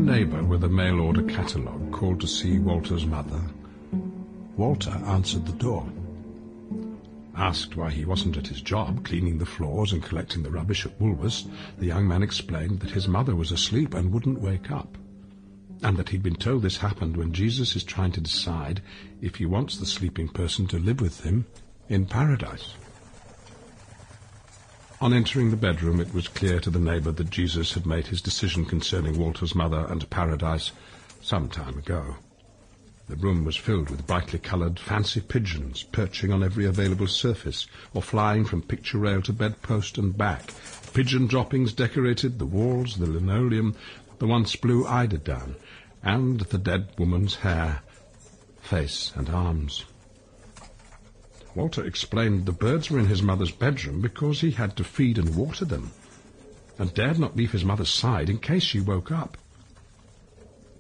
neighbour with a mail-order catalogue called to see Walter's mother. Walter answered the door. Asked why he wasn't at his job, cleaning the floors and collecting the rubbish at Woolworths, the young man explained that his mother was asleep and wouldn't wake up, and that he'd been told this happened when Jesus is trying to decide if he wants the sleeping person to live with him in paradise. On entering the bedroom, it was clear to the neighbour that Jesus had made his decision concerning Walter's mother and paradise some time ago. The room was filled with brightly coloured fancy pigeons perching on every available surface or flying from picture rail to bedpost and back. Pigeon droppings decorated the walls, the linoleum, the once blue eiderdown, and the dead woman's hair, face and arms. Walter explained the birds were in his mother's bedroom because he had to feed and water them, and dared not leave his mother's side in case she woke up.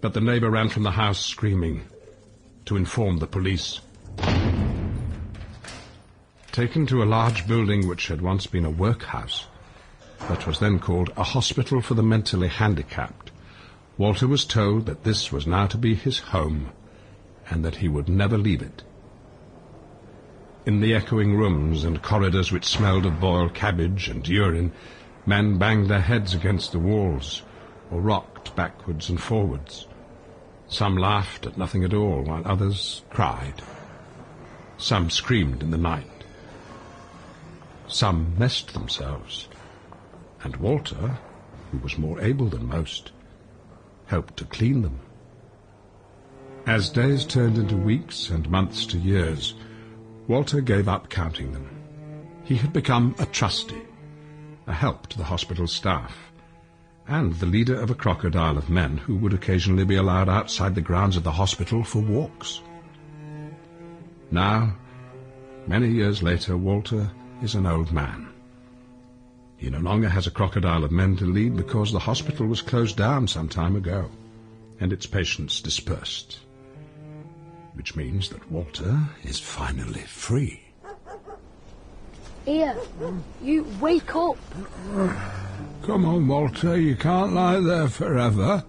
But the neighbour ran from the house screaming to inform the police. Taken to a large building which had once been a workhouse, but was then called a hospital for the mentally handicapped, Walter was told that this was now to be his home, and that he would never leave it. In the echoing rooms and corridors which smelled of boiled cabbage and urine, men banged their heads against the walls, or rocked backwards and forwards. Some laughed at nothing at all, while others cried. Some screamed in the night. Some messed themselves, and Walter, who was more able than most, helped to clean them. As days turned into weeks and months to years, Walter gave up counting them. He had become a trustee, a help to the hospital staff, and the leader of a crocodile of men who would occasionally be allowed outside the grounds of the hospital for walks. Now, many years later, Walter is an old man. He no longer has a crocodile of men to lead because the hospital was closed down some time ago, and its patients dispersed. Which means that Walter is finally free. Here, you wake up. Come on, Walter, you can't lie there forever.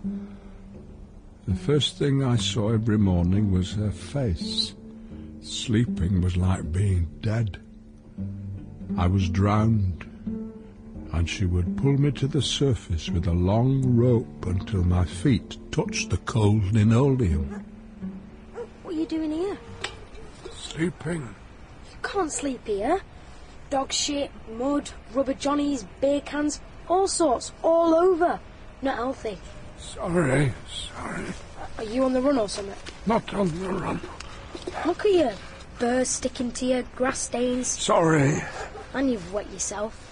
The first thing I saw every morning was her face. Sleeping was like being dead. I was drowned, and she would pull me to the surface with a long rope until my feet touched the cold linoleum. What are you doing here? Sleeping. You can't sleep here. Dog shit, mud, rubber johnnies, beer cans, all sorts, all over. Not healthy. Sorry. Are you on the run or something? Not on the run. Look at you. Burrs sticking to you, grass stains. Sorry. And you've wet yourself.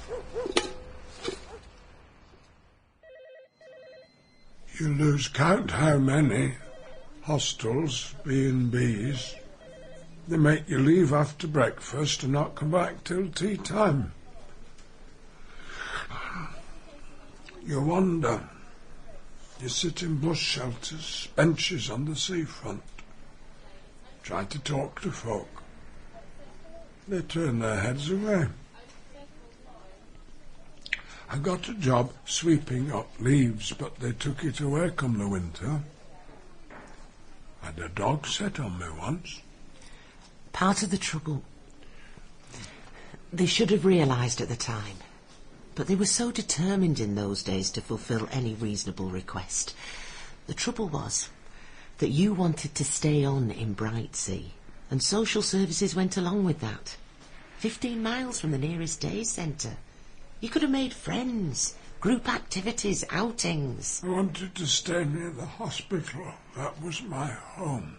You lose count how many. Hostels, B&Bs. They make you leave after breakfast and not come back till tea time. You wander. You sit in bush shelters, benches on the seafront. Try to talk to folk. They turn their heads away. I got a job sweeping up leaves, but they took it away come the winter. Had a dog set on me once. Part of the trouble. They should have realised at the time, but they were so determined in those days to fulfil any reasonable request. The trouble was that you wanted to stay on in Brightsea, and social services went along with that. 15 miles from the nearest day centre. You could have made friends, group activities, outings. I wanted to stay near the hospital. That was my home.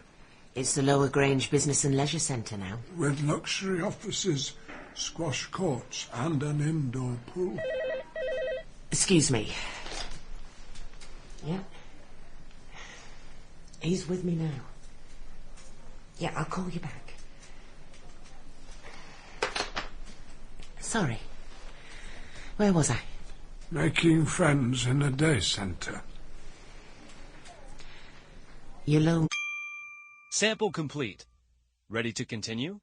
It's the Lower Grange Business and Leisure Centre now. With luxury offices, squash courts and an indoor pool. Excuse me. Yeah? He's with me now. Yeah, I'll call you back. Sorry. Where was I? Making friends in a day centre. You're low. Sample complete. Ready to continue?